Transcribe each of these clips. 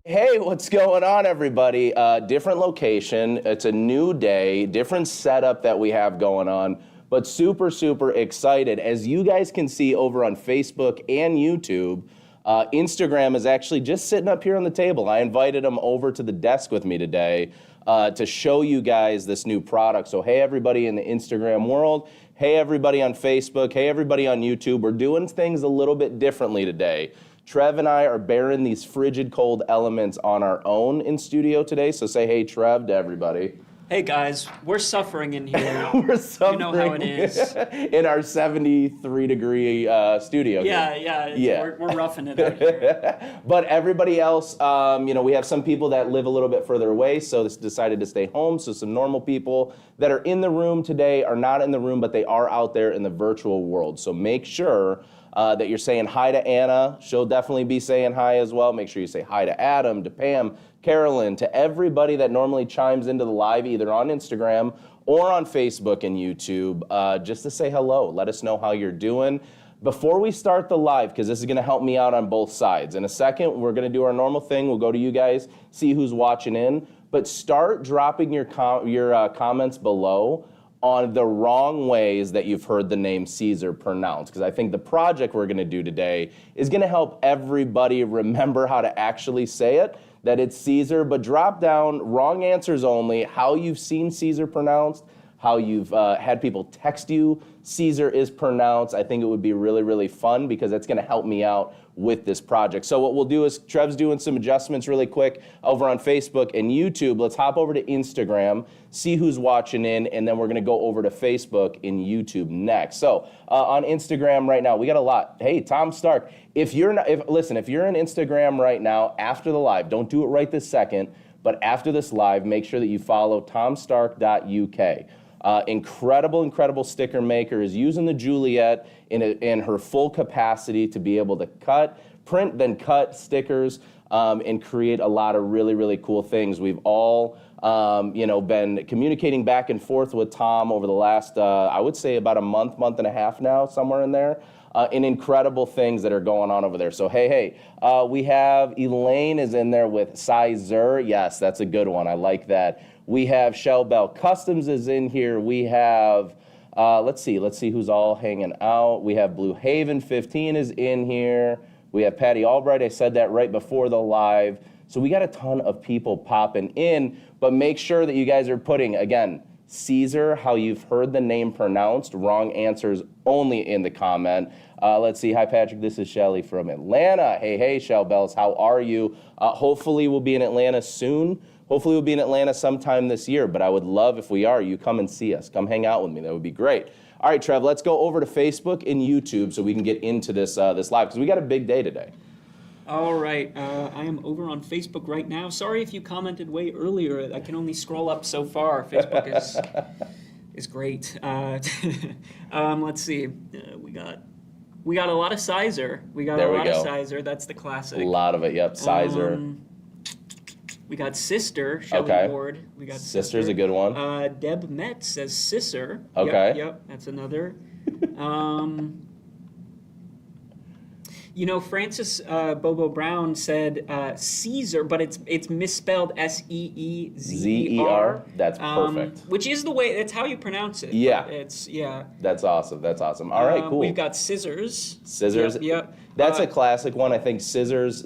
Hey, what's going on, everybody? Different location. It's a new day, different setup that we have going on, but super, super excited. As you guys can see over on Facebook and YouTube, Instagram is actually just sitting up here on the table. I invited them over to the desk with me today to show you guys this new product. So, hey, everybody in the Instagram world. Hey, everybody on Facebook. Hey, everybody on YouTube. We're doing things a little bit differently today. Trev and I are bearing these frigid cold elements on our own in studio today. So say hey, Trev, to everybody. Hey guys, we're suffering in here. We're suffering. You know how it is. In our 73-degree studio. Yeah. We're roughing it out here. But everybody else, we have some people that live a little bit further away, so decided to stay home. So some normal people that are in the room today are not in the room, but they are out there in the virtual world. So make sure that you're saying hi to Anna. She'll definitely be saying hi as well. Make sure you say hi to Adam, to Pam, Carolyn, to everybody that normally chimes into the live either on Instagram or on Facebook and YouTube, just to say hello. Let us know how you're doing. Before we start the live, because this is going to help me out on both sides. In a second, we're going to do our normal thing. We'll go to you guys, see who's watching in. But start dropping your comments below on the wrong ways that you've heard the name Caesar pronounced. Because I think the project we're going to do today is going to help everybody remember how to actually say it, that it's Caesar. But drop down wrong answers only, how you've seen Caesar pronounced, how you've had people text you Caesar is pronounced. I think it would be really, really fun because that's going to help me out with this project. So what we'll do is Trev's doing some adjustments really quick over on Facebook and YouTube. Let's hop over to Instagram, see who's watching in, and then we're going to go over to Facebook and YouTube next. So on Instagram right now, we got a lot. Hey, Tom Stark, if you're on Instagram right now after the live, don't do it right this second, but after this live, make sure that you follow tomstark.uk. Incredible sticker maker, is using the Juliet in her full capacity to be able to print, then cut stickers and create a lot of really, really cool things. We've all been communicating back and forth with Tom over the last, I would say about a month and a half now, somewhere in there. And incredible things that are going on over there. So, hey, we have Elaine is in there with Sizer. Yes, that's a good one. I like that. We have Shell Bell Customs is in here. We have, let's see who's all hanging out. We have Blue Haven 15 is in here. We have Patty Albright. I said that right before the live. So we got a ton of people popping in, but make sure that you guys are putting, again, Caesar, how you've heard the name pronounced, wrong answers only in the comment. Let's see. Hi, Patrick. This is Shelly from Atlanta. Hey, Shell Bells. How are you? Hopefully we'll be in Atlanta soon. Hopefully we'll be in Atlanta sometime this year, but I would love if we are, you come and see us. Come hang out with me. That would be great. All right, Trev, let's go over to Facebook and YouTube so we can get into this live, because we got a big day today. All right, I am over on Facebook right now. Sorry if you commented way earlier. I can only scroll up so far. Facebook is great. Let's see. We got a lot of Sizer. Of Sizer. That's the classic. A lot of it. Yep, Sizer. We got Sister. Shelly Ward. We got Sister's a good one. Deb Metz says Sisser. Okay. Yep. That's another. Francis Bobo Brown said Caesar, but it's misspelled Seezer. That's perfect. Which is that's how you pronounce it. Yeah. That's awesome. All right, cool. We've got Scissors. Yep. That's a classic one. I think Scissors,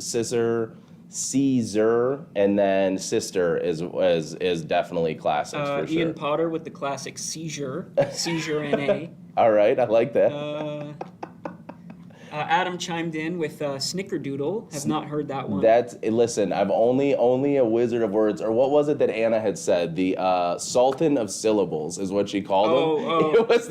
Caesar, and then Sister is definitely classics for sure. Ian Potter with the classic Seizure NA. All right, I like that. Adam chimed in with Snickerdoodle. Have not heard that one. Listen, I've only a wizard of words, or what was it that Anna had said? The Sultan of Syllables is what she called him. It was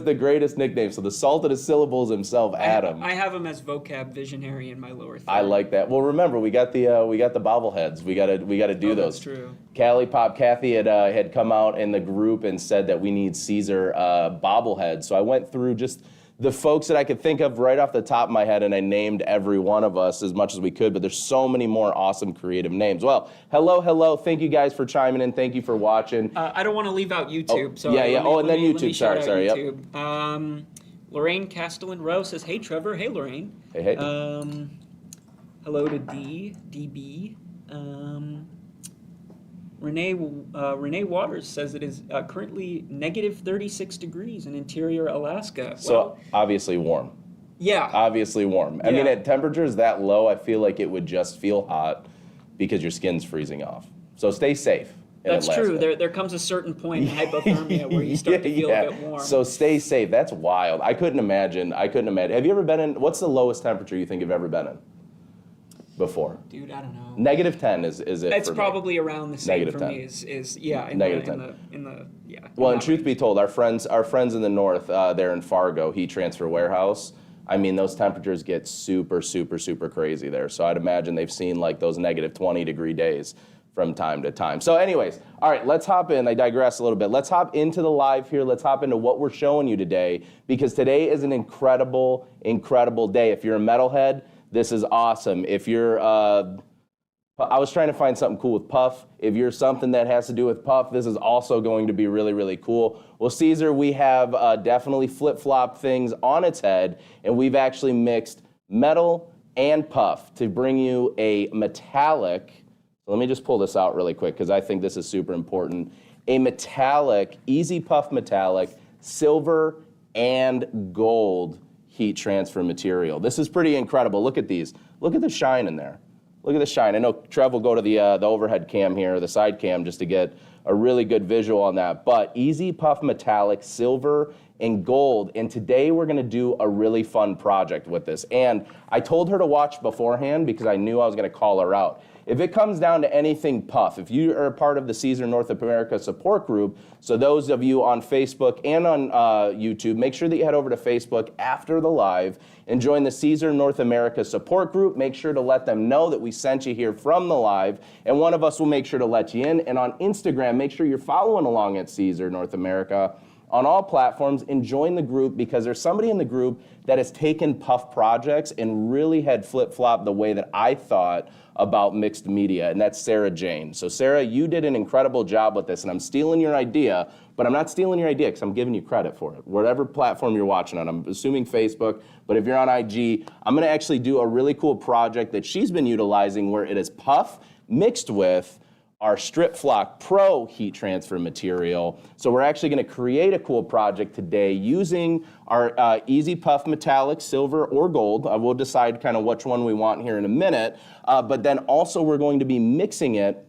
the greatest nickname. So the Sultan of Syllables himself, Adam. I have him as vocab visionary in my lower third. I like that. Well, remember we got the bobbleheads. We gotta do those. That's true. Callie Pop Kathy had come out in the group and said that we need Caesar bobbleheads. So I went through just the folks that I could think of right off the top of my head, and I named every one of us as much as we could, but there's so many more awesome creative names. Well, hello. Thank you guys for chiming in. Thank you for watching. I don't want to leave out YouTube. And then YouTube. Sorry. YouTube. Yep. Lorraine Castellan Rowe says, hey, Trevor. Hey, Lorraine. Hey. Hello to DB. Renee Waters says it is currently negative 36 degrees in interior Alaska. So obviously warm. Yeah. Obviously warm. I mean, at temperatures that low, I feel like it would just feel hot because your skin's freezing off. So stay safe. That's true. There comes a certain point in hypothermia where you start to feel a bit warm. So stay safe. That's wild. I couldn't imagine. Have you ever been in, what's the lowest temperature you think you've ever been in before? Dude, I don't know. Negative 10 is it It's for probably me. around the same Negative for 10. me. Is yeah. Negative 10. Well, and truth be told, our friends in the north, there in Fargo, heat transfer warehouse, I mean, those temperatures get super, super, super crazy there. So I'd imagine they've seen like those negative 20-degree days from time to time. So anyways, all right, let's hop in. I digress a little bit. Let's hop into the live here. Let's hop into what we're showing you today, because today is an incredible, incredible day. If you're a metalhead, this is awesome. If you're, I was trying to find something cool with Puff. If you're something that has to do with Puff, this is also going to be really, really cool. Well, Caesar, we have definitely flip-flopped things on its head, and we've actually mixed metal and Puff to bring you a metallic. Let me just pull this out really quick because I think this is super important. A metallic, Easy Puff metallic, silver and gold heat transfer material. This is pretty incredible. Look at these. Look at the shine in there. Look at the shine. I know Trev will go to the overhead cam here, the side cam, just to get a really good visual on that. But Easy Puff metallic, silver and gold. And today we're gonna do a really fun project with this. And I told her to watch beforehand because I knew I was gonna call her out. If it comes down to anything Puff, if you are a part of the Caesar North America support group, so those of you on Facebook and on YouTube, make sure that you head over to Facebook after the live and join the Caesar North America support group. Make sure to let them know that we sent you here from the live, and one of us will make sure to let you in. And on Instagram, make sure you're following along at Caesar North America on all platforms and join the group, because there's somebody in the group that has taken Puff projects and really had flip-flopped the way that I thought about mixed media, and that's Sarah Jane. So Sarah, you did an incredible job with this, and I'm stealing your idea, but I'm not stealing your idea because I'm giving you credit for it. Whatever platform you're watching on, I'm assuming Facebook, but if you're on IG, I'm gonna actually do a really cool project that she's been utilizing where it is Puff mixed with our Strip Flock Pro heat transfer material. So we're actually gonna create a cool project today using our Easy Puff metallic, silver or gold. We'll decide kind of which one we want here in a minute. But then also we're going to be mixing it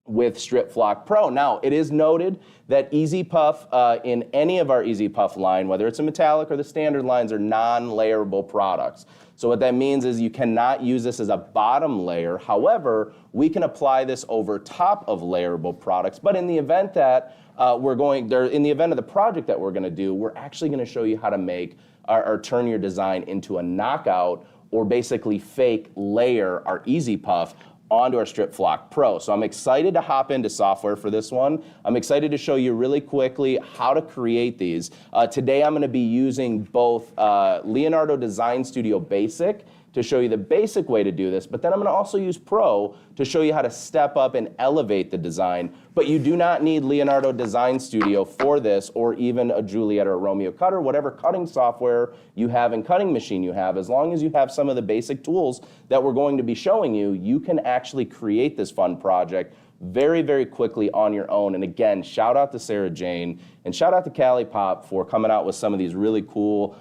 with Strip Flock Pro. Now, it is noted that Easy Puff, in any of our Easy Puff line, whether it's a metallic or the standard lines, are non-layerable products. So what that means is you cannot use this as a bottom layer. However, we can apply this over top of layerable products. But in the event that in the event of the project that we're gonna do, we're actually gonna show you how to make or turn your design into a knockout or basically fake layer our Easy Puff onto our Strip Flock Pro. So I'm excited to hop into software for this one. I'm excited to show you really quickly how to create these. Today I'm gonna be using both Leonardo Design Studio Basic to show you the basic way to do this, but then I'm gonna also use Pro to show you how to step up and elevate the design. But you do not need Leonardo Design Studio for this, or even a Juliet or a Romeo Cutter, whatever cutting software you have and cutting machine you have. As long as you have some of the basic tools that we're going to be showing you, you can actually create this fun project very, very quickly on your own. And again, shout out to Sarah Jane and shout out to Callie Pop for coming out with some of these really cool,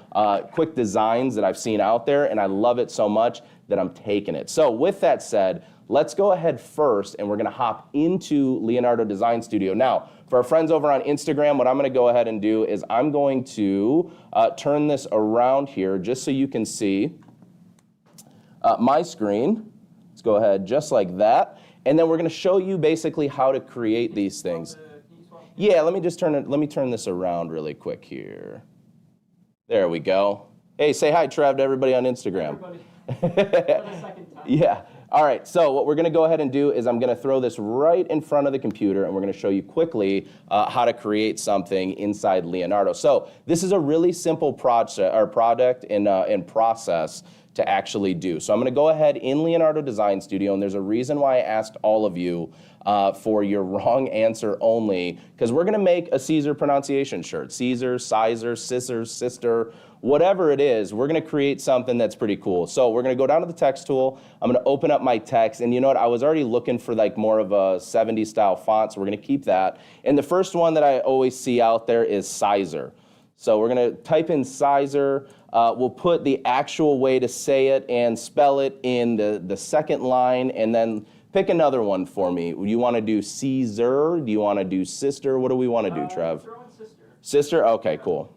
quick designs that I've seen out there, and I love it so much that I'm taking it. So with that said, let's go ahead first, and we're gonna hop into Leonardo Design Studio. Now, for our friends over on Instagram, what I'm gonna go ahead and do is I'm going to turn this around here just so you can see my screen. Let's go ahead just like that. And then we're going to show you basically how to create these things. Yeah, let me turn this around really quick here. There we go. Hey, say hi, Trev, to everybody on Instagram. For the second time. Yeah. All right, so what we're going to go ahead and do is I'm going to throw this right in front of the computer, and we're going to show you quickly how to create something inside Leonardo. So this is a really simple project and process to actually do. So I'm going to go ahead in Leonardo Design Studio, and there's a reason why I asked all of you for your wrong answer only, because we're going to make a Caesar pronunciation shirt. Caesar, Sizer, Scissors, Sister, whatever it is, we're going to create something that's pretty cool. So we're going to go down to the text tool. I'm going to open up my text, and you know what? I was already looking for like more of a 70s style font, so we're going to keep that. And the first one that I always see out there is Sizer. So we're going to type in Sizer. We'll put the actual way to say it and spell it in the second line, and then pick another one for me. Do you want to do Caesar? Do you want to do sister? What do we want to do, Trev? Throw in sister. Sister? Okay, cool.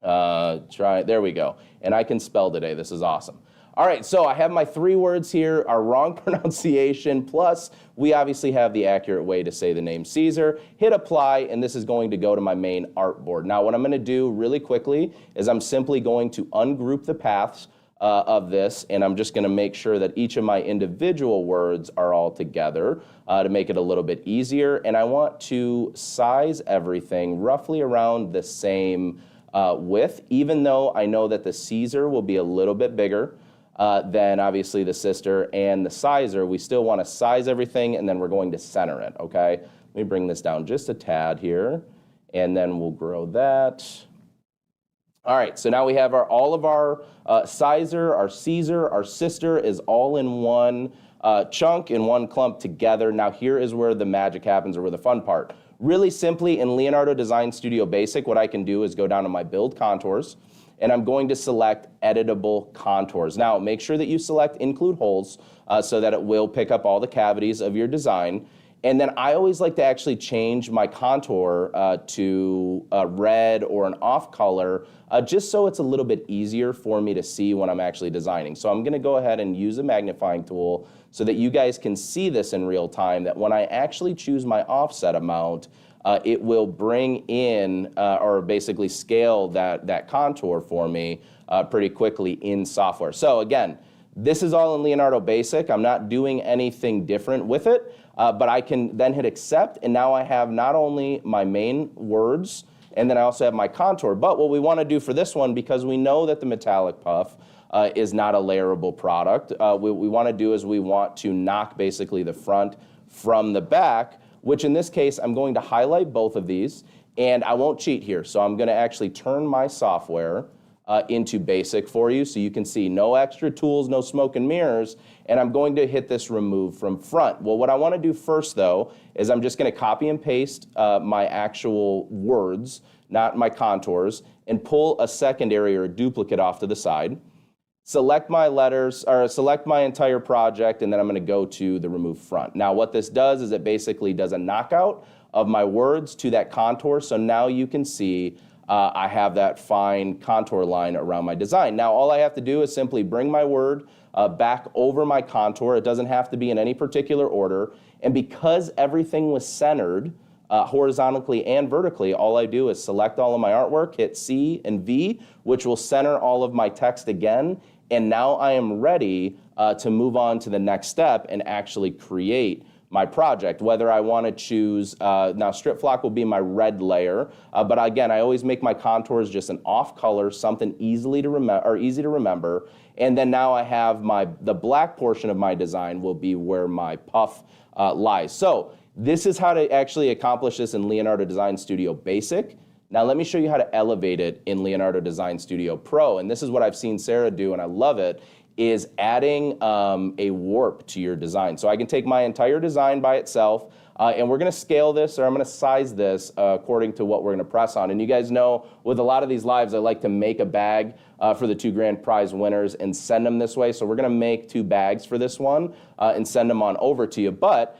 There we go. And I can spell today. This is awesome. All right, so I have my 3 words here, our wrong pronunciation, plus we obviously have the accurate way to say the name Caesar. Hit apply, and this is going to go to my main artboard. Now, what I'm going to do really quickly is I'm simply going to ungroup the paths of this, and I'm just going to make sure that each of my individual words are all together to make it a little bit easier. And I want to size everything roughly around the same width, even though I know that the Caesar will be a little bit bigger than obviously the sister and the Sizer. We still want to size everything, and then we're going to center it, okay? Let me bring this down just a tad here, and then we'll grow that. All right, so now we have all of our Sizer, our Caesar, our sister is all in one chunk, in one clump together. Now here is where the magic happens, or where the fun part. Really simply in Leonardo Design Studio Basic, what I can do is go down to my build contours, and I'm going to select editable contours. Now make sure that you select include holes so that it will pick up all the cavities of your design. And then I always like to actually change my contour to red or an off color, just so it's a little bit easier for me to see when I'm actually designing. So I'm gonna go ahead and use a magnifying tool so that you guys can see this in real time, that when I actually choose my offset amount, it will bring in, or basically scale that contour for me pretty quickly in software. So again, this is all in Leonardo Basic. I'm not doing anything different with it, but I can then hit accept, and now I have not only my main words, and then I also have my contour. But what we want to do for this one, because we know that the metallic puff is not a layerable product, what we want to do is we want to knock basically the front from the back, which in this case, I'm going to highlight both of these, and I won't cheat here. So I'm going to actually turn my software into basic for you, so you can see no extra tools, no smoke and mirrors, and I'm going to hit this remove from front. Well, what I want to do first though is I'm just going to copy and paste my actual words, not my contours, and pull a secondary or a duplicate off to the side. Select my letters, or select my entire project, and then I'm going to go to the remove front. Now what this does is it basically does a knockout of my words to that contour, so now you can see I have that fine contour line around my design. Now all I have to do is simply bring my word back over my contour. It doesn't have to be in any particular order, and because everything was centered horizontally and vertically, all I do is select all of my artwork, hit C and V, which will center all of my text again, and now I am ready to move on to the next step and actually create my project. Whether I want to choose, now strip flock will be my red layer, but again, I always make my contours just an off color, something easy to remember, and then now I have the black portion of my design will be where my puff lies. So this is how to actually accomplish this in Leonardo Design Studio Basic. Now let me show you how to elevate it in Leonardo Design Studio Pro, and this is what I've seen Sarah do, and I love it, is adding a warp to your design. So I can take my entire design by itself, and we're going to scale this, or I'm going to size this according to what we're going to press on. And you guys know, with a lot of these lives, I like to make a bag for the 2 grand prize winners and send them this way. So we're going to make 2 bags for this one and send them on over to you. But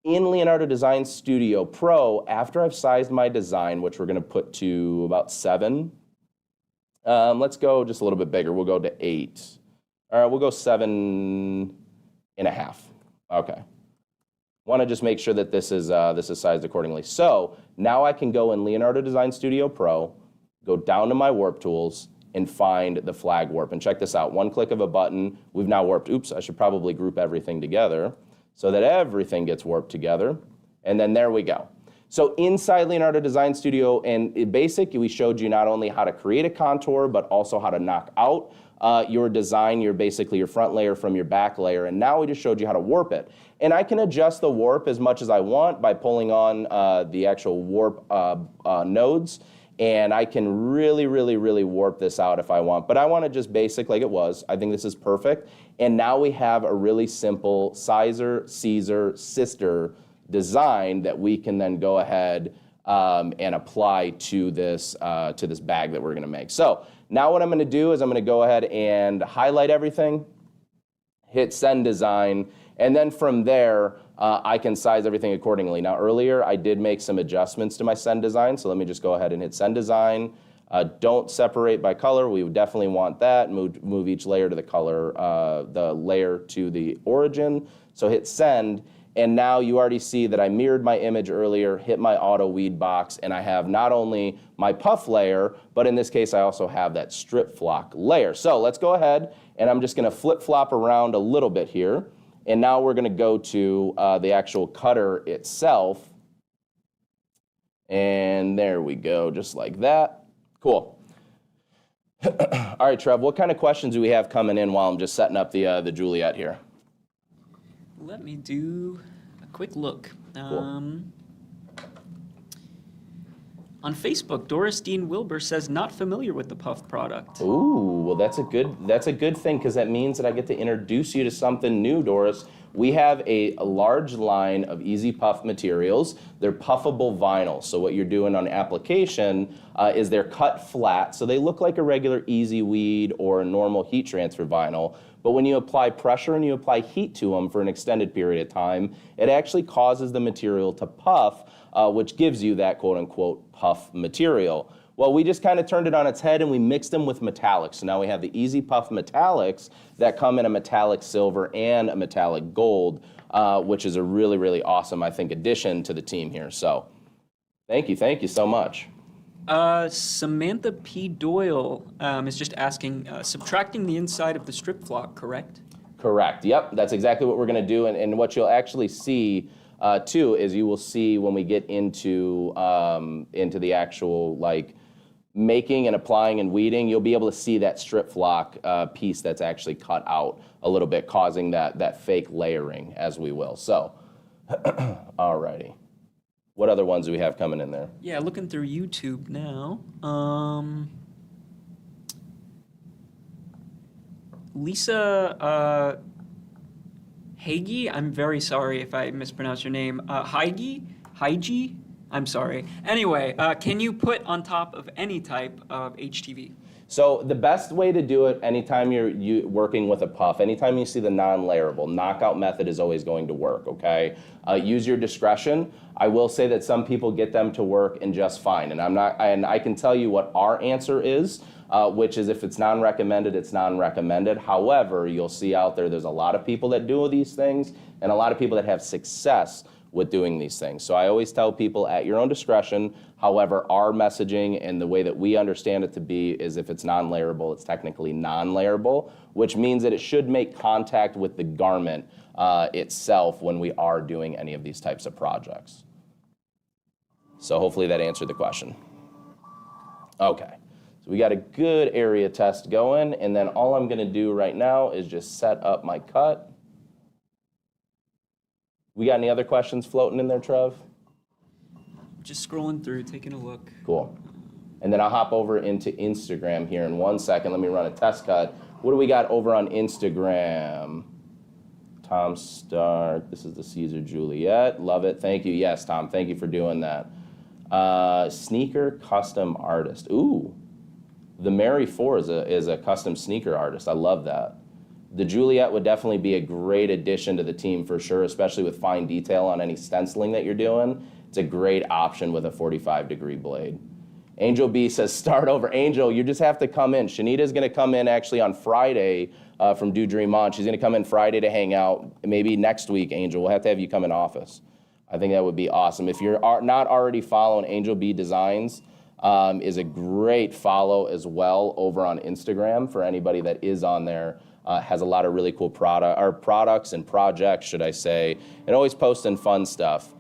in Leonardo Design Studio Pro, after I've sized my design, which we're going to put to about 7, let's go just a little bit bigger. We'll go to 8. All right, we'll go 7.5. Okay. Want to just make sure that this is sized accordingly. So now I can go in Leonardo Design Studio Pro, go down to my warp tools, and find the flag warp. And check this out. One click of a button, we've now warped. Oops, I should probably group everything together so that everything gets warped together. And then there we go. So inside Leonardo Design Studio, and basically we showed you not only how to create a contour, but also how to knock out your design, basically your front layer from your back layer, and now we just showed you how to warp it. And I can adjust the warp as much as I want by pulling on the actual warp nodes, and I can really, really, really warp this out if I want. But I want to just basic like it was. I think this is perfect. And now we have a really simple sizer, Caesar, sister design that we can then go ahead and apply to this bag that we're going to make. So now what I'm going to do is I'm going to go ahead and highlight everything, hit send design, and then from there I can size everything accordingly. Now earlier I did make some adjustments to my send design, so let me just go ahead and hit send design. Don't separate by color. We would definitely want that. Move each layer to the color, the layer to the origin. So hit send. And now you already see that I mirrored my image earlier, hit my auto weed box, and I have not only my puff layer, but in this case I also have that strip flock layer. So let's go ahead, and I'm just going to flip-flop around a little bit here. And now we're going to go to the actual cutter itself. And there we go, just like that. Cool. All right, Trev, what kind of questions do we have coming in while I'm just setting up the Juliet here? Let me do a quick look. Cool. On Facebook, Doris Dean Wilbur says not familiar with the Puff product. Ooh, well that's a good thing, because that means that I get to introduce you to something new, Doris. We have a large line of Easy Puff materials. They're puffable vinyl. So what you're doing on application is they're cut flat, so they look like a regular Easy Weed or a normal heat transfer vinyl. But when you apply pressure and you apply heat to them for an extended period of time, it actually causes the material to puff, which gives you that quote-unquote puff material. Well, we just kind of turned it on its head and we mixed them with metallics. So now we have the Easy Puff metallics that come in a metallic silver and a metallic gold, which is a really, really awesome, I think, addition to the team here. So thank you so much. Samantha P. Doyle is just asking, subtracting the inside of the strip flock, correct? Correct. Yep, that's exactly what we're going to do. And what you'll actually see too is you will see when we get into the actual like making and applying and weeding, you'll be able to see that strip flock piece that's actually cut out a little bit, causing that fake layering, as we will. So, alrighty. What other ones do we have coming in there? Yeah, looking through YouTube now. Lisa Hagee, I'm very sorry if I mispronounced your name. Hagee? I'm sorry. Anyway, can you put on top of any type of HTV? So the best way to do it anytime you're working with a puff, anytime you see the non-layerable, knockout method is always going to work, okay? Use your discretion. I will say that some people get them to work and just fine, and I can tell you what our answer is, which is if it's non-recommended, it's non-recommended. However, you'll see out there's a lot of people that do these things and a lot of people that have success with doing these things. So I always tell people at your own discretion. However, our messaging and the way that we understand it to be is if it's non-layerable, it's technically non-layerable, which means that it should make contact with the garment itself when we are doing any of these types of projects. So hopefully that answered the question. Okay, so we got a good area test going, and then all I'm gonna do right now is just set up my cut. We got any other questions floating in there, Trev? Just scrolling through, taking a look. Cool. And then I'll hop over into Instagram here in 1 second. Let me run a test cut. What do we got over on Instagram? Tom Stark. This is the Caesar Juliet. Love it. Thank you. Yes, Tom. Thank you for doing that. Sneaker custom artist. Ooh. The Mary 4 is a custom sneaker artist. I love that. The Juliet would definitely be a great addition to the team for sure, especially with fine detail on any stenciling that you're doing. It's a great option with a 45-degree blade. Angel B says, start over. Angel, you just have to come in. Shanita's going to come in actually on Friday from Do Dream On. She's going to come in Friday to hang out. Maybe next week, Angel. We'll have to have you come in office. I think that would be awesome. If you're not already following Angel B Designs, is a great follow as well over on Instagram for anybody that is on there. Has a lot of really cool products and projects, should I say, and always posting fun stuff.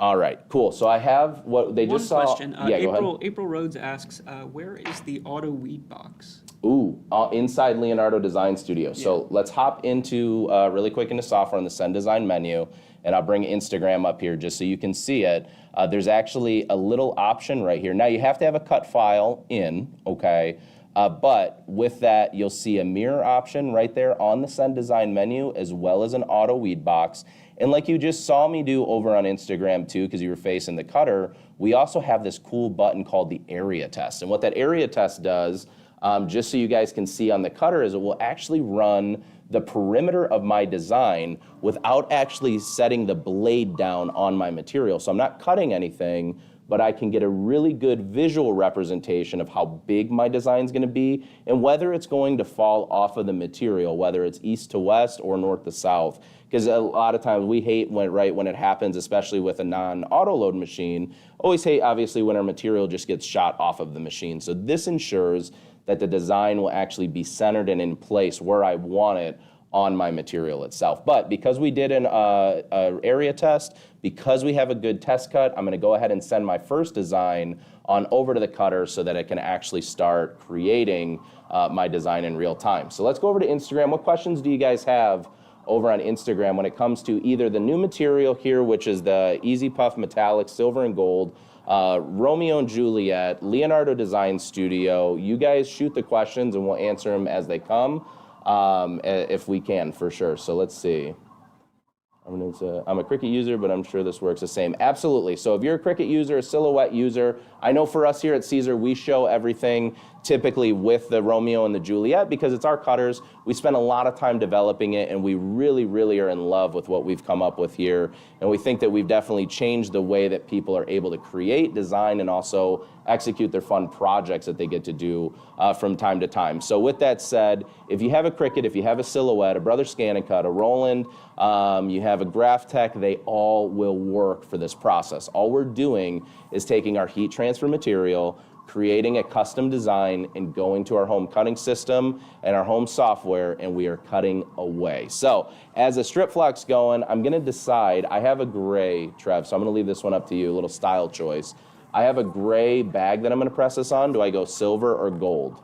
All right, cool. So I have what they just One saw. question. Yeah, go ahead. April Rhodes asks, where is the auto weed box? Ooh, inside Leonardo Design Studio. So let's hop into really quick into software on the Send Design menu, and I'll bring Instagram up here just so you can see it. There's actually a little option right here. Now you have to have a cut file in, okay? But with that, you'll see a mirror option right there on the Send Design menu, as well as an auto weed box. And like you just saw me do over on Instagram too, because you were facing the cutter, we also have this cool button called the area test. And what that area test does, just so you guys can see on the cutter, is it will actually run the perimeter of my design without actually setting the blade down on my material. So I'm not cutting anything, but I can get a really good visual representation of how big my design's gonna be and whether it's going to fall off of the material, whether it's east to west or north to south. Because a lot of times we hate when it happens, especially with a non-auto load machine. Always hate, obviously, when our material just gets shot off of the machine. So this ensures that the design will actually be centered and in place where I want it on my material itself. But because we did an area test, because we have a good test cut, I'm gonna go ahead and send my first design on over to the cutter so that I can actually start creating my design in real time. So let's go over to Instagram. What questions do you guys have over on Instagram when it comes to either the new material here, which is the Easy Puff Metallic Silver and Gold, Romeo and Juliet, Leonardo Design Studio? You guys shoot the questions and we'll answer them as they come. If we can, for sure. So let's see. I'm a Cricut user, but I'm sure this works the same. Absolutely. So if you're a Cricut user, a Silhouette user, I know for us here at Caesar, we show everything typically with the Romeo and the Juliet because it's our cutters. We spend a lot of time developing it, and we really, really are in love with what we've come up with here. And we think that we've definitely changed the way that people are able to create, design, and also execute their fun projects that they get to do from time to time. So with that said, if you have a Cricut, if you have a Silhouette, a Brother Scan & Cut, a Roland, you have a Graphtec, they all will work for this process. All we're doing is taking our heat transfer material, creating a custom design, and going to our home cutting system and our home software, and we are cutting away. So as the strip flock's going, I'm gonna decide, I have a gray, Trev, so I'm gonna leave this one up to you, a little style choice. I have a gray bag that I'm gonna press this on. Do I go silver or gold?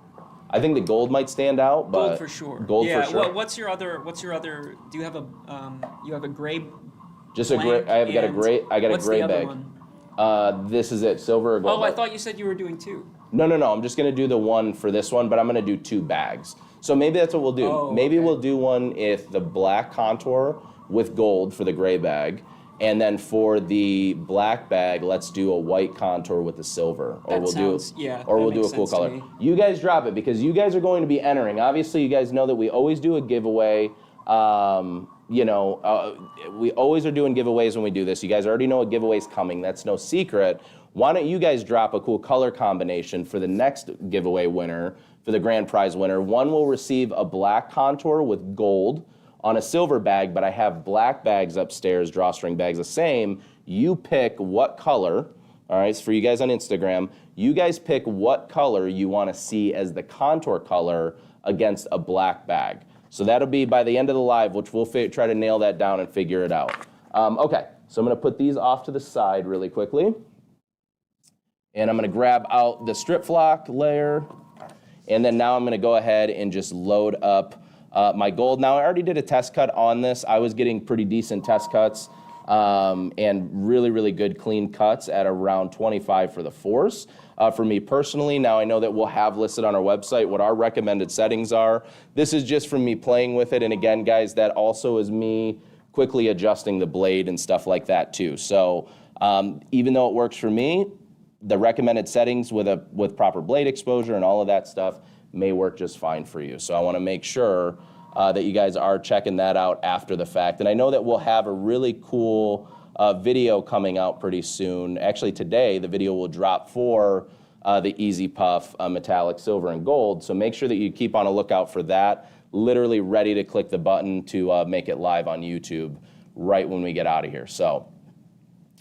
I think the gold might stand out, but gold for sure. Gold for sure. Well, what's your other? Do you have a gray? Just a gray. I got a gray. I got a gray bag. This is it, silver or gold. Oh, I thought you said you were doing two. No. I'm just gonna do the one for this one, but I'm gonna do two bags. So maybe that's what we'll do. Oh, maybe okay. we'll do one with the black contour with gold for the gray bag. And then for the black bag, let's do a white contour with the silver. Or we'll do a cool color. You guys drop it because you guys are going to be entering. Obviously, you guys know that we always do a giveaway. We always are doing giveaways when we do this. You guys already know a giveaway's coming. That's no secret. Why don't you guys drop a cool color combination for the next giveaway winner, for the grand prize winner. One will receive a black contour with gold on a silver bag, but I have black bags upstairs, drawstring bags, the same. You pick what color, all right, it's for you guys on Instagram. You guys pick what color you want to see as the contour color against a black bag. So that'll be by the end of the live, which we'll try to nail that down and figure it out. Okay, so I'm gonna put these off to the side really quickly. And I'm gonna grab out the strip flock layer. And then now I'm gonna go ahead and just load up my gold. Now I already did a test cut on this. I was getting pretty decent test cuts and really, really good clean cuts at around 25 for the force. For me personally, now I know that we'll have listed on our website what our recommended settings are. This is just from me playing with it. And again, guys, that also is me quickly adjusting the blade and stuff like that too. So even though it works for me, the recommended settings with proper blade exposure and all of that stuff may work just fine for you. So I want to make sure that you guys are checking that out after the fact. And I know that we'll have a really cool video coming out pretty soon. Actually today, the video will drop for the Easy Puff Metallic Silver and Gold. So make sure that you keep on a lookout for that. Literally ready to click the button to make it live on YouTube right when we get out of here. So,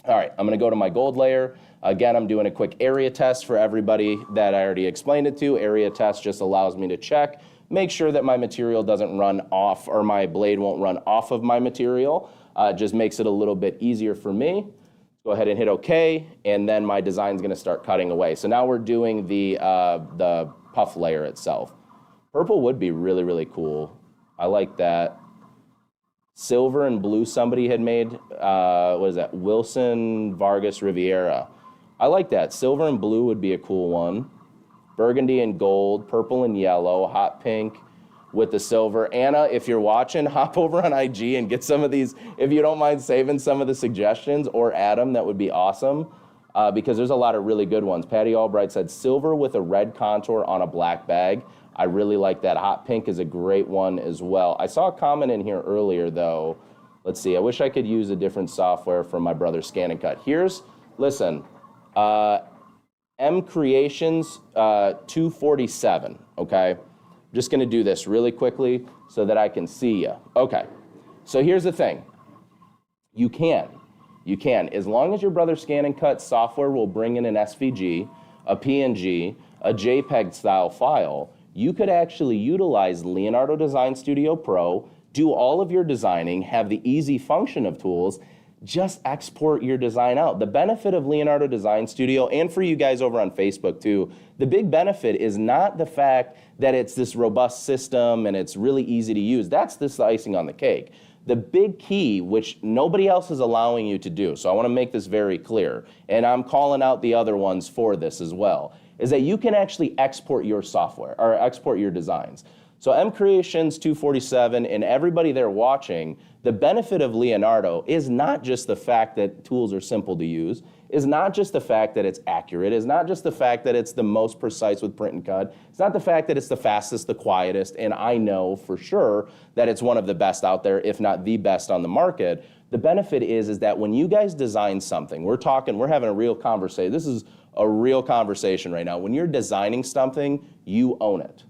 all right, I'm gonna go to my gold layer. Again, I'm doing a quick area test for everybody that I already explained it to. Area test just allows me to check, make sure that my material doesn't run off or my blade won't run off of my material. Just makes it a little bit easier for me. Go ahead and hit OK, and then my design's gonna start cutting away. So now we're doing the puff layer itself. Purple would be really, really cool. I like that. Silver and blue somebody had made, what is that? Wilson Vargas Riviera. I like that. Silver and blue would be a cool one. Burgundy and gold, purple and yellow, hot pink with the silver. Anna, if you're watching, hop over on IG and get some of these, if you don't mind saving some of the suggestions, or Adam, that would be awesome, because there's a lot of really good ones. Patty Albright said silver with a red contour on a black bag. I really like that. Hot pink is a great one as well. I saw a comment in here earlier, though. Let's see. I wish I could use a different software from my brother Scan and Cut. Listen, M Creations 247, okay? I'm just going to do this really quickly so that I can see you. Okay, so here's the thing. You can. As long as your brother Scan and Cut software will bring in an SVG, a PNG, a JPEG style file, you could actually utilize Leonardo Design Studio Pro, do all of your designing, have the easy function of tools, just export your design out. The benefit of Leonardo Design Studio, and for you guys over on Facebook too, the big benefit is not the fact that it's this robust system and it's really easy to use. That's the icing on the cake. The big key, which nobody else is allowing you to do, so I want to make this very clear, and I'm calling out the other ones for this as well, is that you can actually export your software, or export your designs. So M Creations 247 and everybody there watching, the benefit of Leonardo is not just the fact that tools are simple to use, is not just the fact that it's accurate, is not just the fact that it's the most precise with print and cut, it's not the fact that it's the fastest, the quietest, and I know for sure that it's one of the best out there, if not the best on the market. The benefit is that when you guys design something, we're having a real conversation. This is a real conversation right now. When you're designing something, you own it.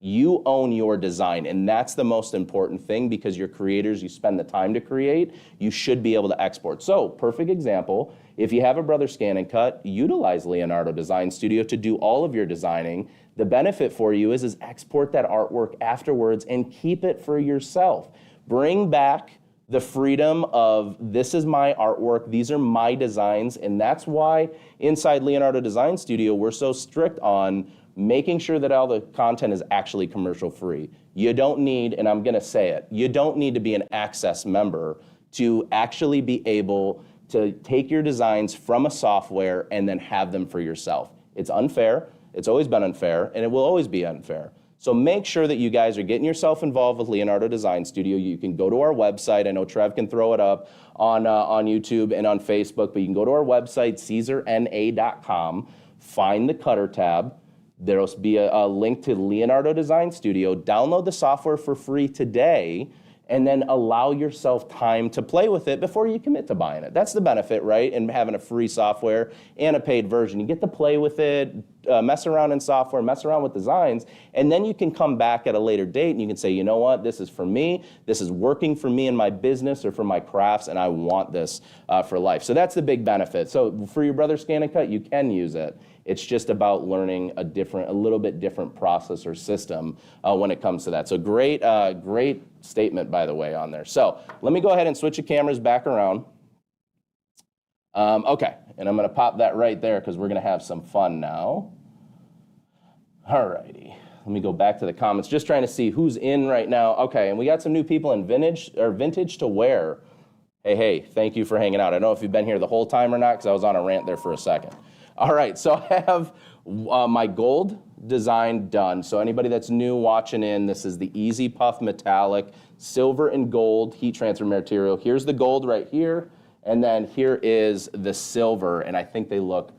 You own your design, and that's the most important thing, because you're creators, you spend the time to create, you should be able to export. So, perfect example, if you have a brother Scan and Cut, utilize Leonardo Design Studio to do all of your designing. The benefit for you is export that artwork afterwards and keep it for yourself. Bring back the freedom of, this is my artwork, these are my designs, and that's why inside Leonardo Design Studio, we're so strict on making sure that all the content is actually commercial free. You don't need, and I'm gonna say it, you don't need to be an Access member to actually be able to take your designs from a software and then have them for yourself. It's unfair, it's always been unfair, and it will always be unfair. So make sure that you guys are getting yourself involved with Leonardo Design Studio. You can go to our website. I know Trev can throw it up on YouTube and on Facebook, but you can go to our website, caesarna.com, find the Cutter tab. There'll be a link to Leonardo Design Studio. Download the software for free today, and then allow yourself time to play with it before you commit to buying it. That's the benefit, right? And having a free software and a paid version. You get to play with it, mess around in software, mess around with designs, and then you can come back at a later date and you can say, you know what, this is for me, this is working for me in my business or for my crafts, and I want this for life. So that's the big benefit. So for your brother Scan and Cut, you can use it. It's just about learning a little bit different process or system when it comes to that. So great statement, by the way, on there. So let me go ahead and switch the cameras back around. Okay, and I'm gonna pop that right there because we're gonna have some fun now. All righty, let me go back to the comments, just trying to see who's in right now. Okay, and we got some new people in vintage to wear. Hey, thank you for hanging out. I don't know if you've been here the whole time or not, because I was on a rant there for a second. All right, so I have my gold design done. So anybody that's new watching in, this is the Easy Puff Metallic, silver and gold heat transfer material. Here's the gold right here, and then here is the silver, and I think these look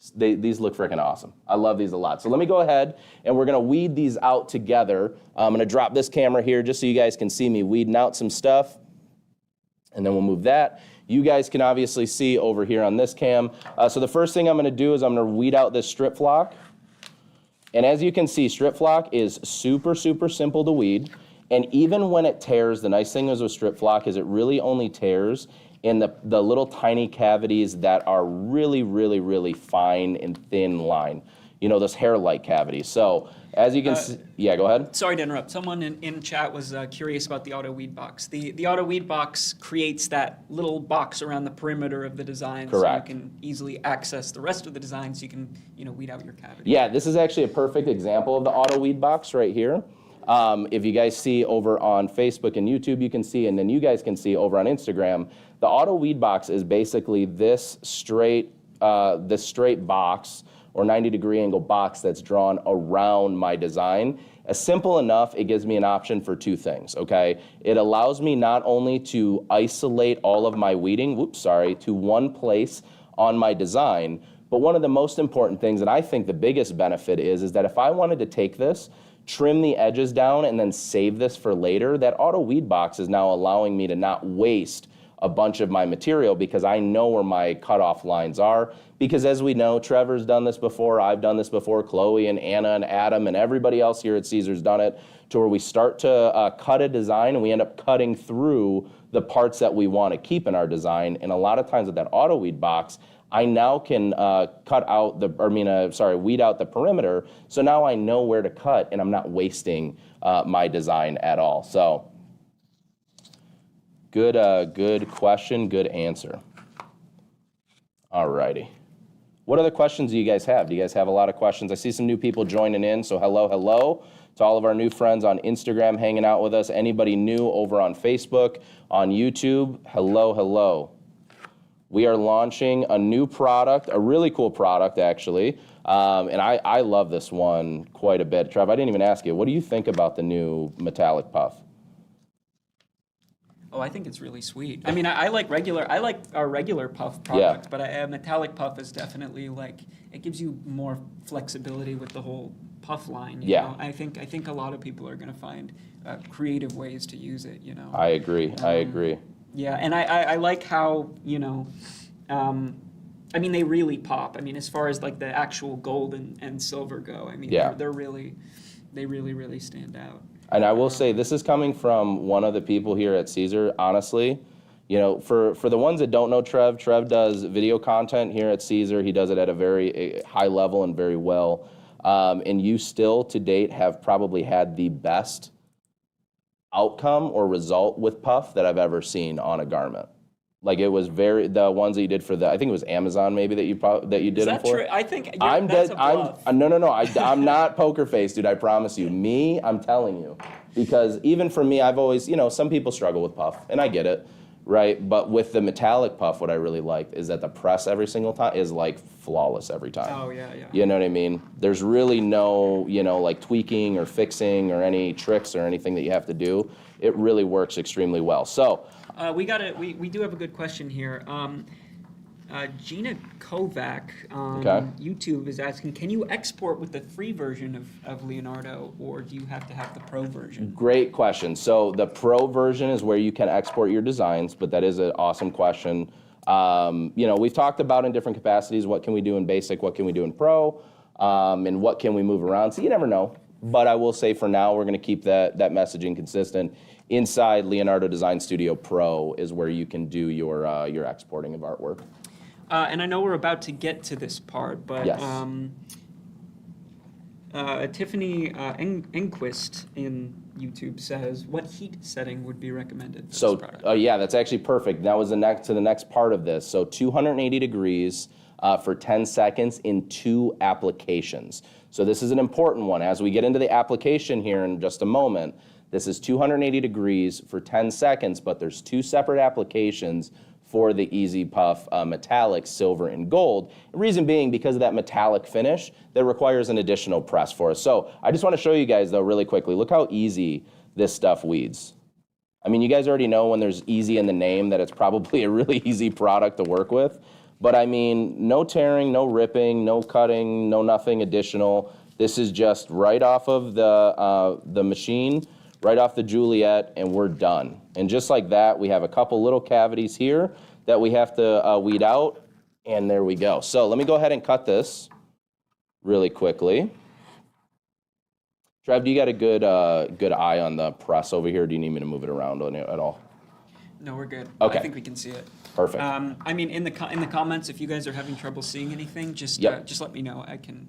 freaking awesome. I love these a lot. So let me go ahead, and we're gonna weed these out together. I'm gonna drop this camera here just so you guys can see me weeding out some stuff, and then we'll move that. You guys can obviously see over here on this cam. So the first thing I'm gonna do is I'm gonna weed out this strip flock. And as you can see, strip flock is super, super simple to weed. And even when it tears, the nice thing is with strip flock is it really only tears in the little tiny cavities that are really, really, really fine and thin line. those hair-like cavities. So as you can see, yeah, go ahead. Sorry to interrupt. Someone in chat was curious about the auto weed box. The auto weed box creates that little box around the perimeter of the design, Correct. so you can easily access the rest of the design, so you can weed out your cavity. Yeah, this is actually a perfect example of the auto weed box right here. If you guys see over on Facebook and YouTube, you can see, and then you guys can see over on Instagram, the auto weed box is basically this straight box or 90-degree angle box that's drawn around my design. Simple enough, it gives me an option for two things, okay? It allows me not only to isolate all of my weeding, to one place on my design, but one of the most important things, and I think the biggest benefit is that if I wanted to take this, trim the edges down, and then save this for later, that auto weed box is now allowing me to not waste a bunch of my material because I know where my cutoff lines are. Because as we know, Trevor's done this before, I've done this before, Chloe and Anna and Adam and everybody else here at Caesar's done it, to where we start to cut a design and we end up cutting through the parts that we want to keep in our design. And a lot of times with that auto weed box, I now can weed out the perimeter. So now I know where to cut and I'm not wasting my design at all. So good question, good answer. All righty. What other questions do you guys have? Do you guys have a lot of questions? I see some new people joining in, so hello to all of our new friends on Instagram hanging out with us. Anybody new over on Facebook, on YouTube, hello. We are launching a new product, a really cool product actually, and I love this one quite a bit. Trev, I didn't even ask you, what do you think about the new metallic puff? Oh, I think it's really sweet. I mean, I like our regular puff product, but a metallic puff is definitely it gives you more flexibility with the whole puff line. You know? I think a lot of people are going to find creative ways to use it. I agree. Yeah, and I like how I mean, they really pop. I mean, as far as the actual gold and silver go, I mean, they really stand out. And I will say, this is coming from one of the people here at Caesar, honestly. For the ones that don't know Trev does video content here at Caesar. He does it at a very high level and very well. And you still, to date, have probably had the best outcome or result with puff that I've ever seen on a garment. It was the ones that you did for I think it was Amazon maybe that you did them for. True? I think that's a bluff. No. I'm not poker faced, dude. I promise you. I'm telling you, because even for me, I've always, some people struggle with puff, and I get it, right? But with the metallic puff, what I really liked is that the press every single time is flawless every time. Oh yeah. You know what I mean? There's really no, tweaking or fixing or any tricks or anything that you have to do. It really works extremely well. So. We do have a good question here. Gina Kovac on YouTube is asking, can you export with the free version of Leonardo, or do you have to have the pro version? Great question. So the pro version is where you can export your designs, but that is an awesome question. We've talked about in different capacities, what can we do in basic, what can we do in pro, and what can we move around. So you never know. But I will say for now, we're going to keep that messaging consistent. Inside Leonardo Design Studio Pro is where you can do your exporting of artwork. And I know we're about to get to this part, but yes. Tiffany Enquist in YouTube says, what heat setting would be recommended for this product? Yeah, that's actually perfect. That was the next part of this. So 280 degrees for 10 seconds in 2 applications. So this is an important one. As we get into the application here in just a moment, this is 280 degrees for 10 seconds, but there's 2 separate applications for the Easy Puff metallic, silver and gold. The reason being because of that metallic finish that requires an additional press for us. So I just want to show you guys though really quickly, look how easy this stuff weeds. I mean, you guys already know when there's easy in the name that it's probably a really easy product to work with. But I mean, no tearing, no ripping, no cutting, no nothing additional. This is just right off of the machine, right off the Juliet, and we're done. And just like that, we have a couple little cavities here that we have to weed out, and there we go. So let me go ahead and cut this really quickly. Trev, do you got a good eye on the press over here? Or do you need me to move it around on it at all? No, we're good. Okay. I think we can see it. Perfect. I mean, in the comments, if you guys are having trouble seeing anything, just just let me know. I can,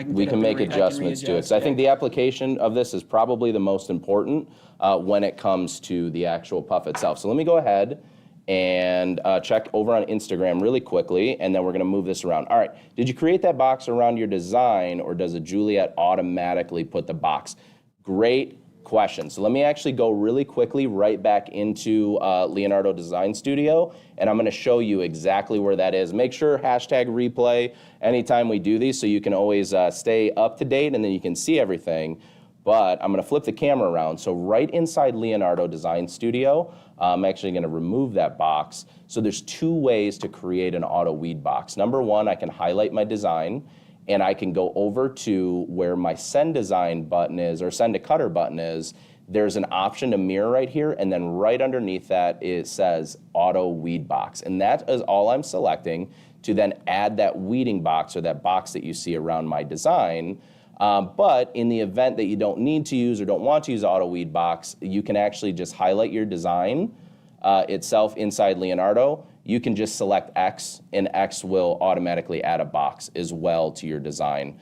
We can make adjustments to it. So I think the application of this is probably the most important when it comes to the actual puff itself. So let me go ahead and check over on Instagram really quickly, and then we're going to move this around. All right, did you create that box around your design, or does a Juliet automatically put the box? Great question. So let me actually go really quickly right back into Leonardo Design Studio, and I'm going to show you exactly where that is. Make sure #replay anytime we do these so you can always stay up to date, and then you can see everything. But I'm going to flip the camera around. So right inside Leonardo Design Studio, I'm actually going to remove that box. So there's 2 ways to create an auto weed box. Number 1, I can highlight my design, and I can go over to where my send design button is, or send to cutter button is. There's an option to mirror right here, and then right underneath that it says auto weed box. And that is all I'm selecting to then add that weeding box, or that box that you see around my design. But in the event that you don't need to use or don't want to use auto weed box, you can actually just highlight your design itself inside Leonardo. You can just select X, and X will automatically add a box as well to your design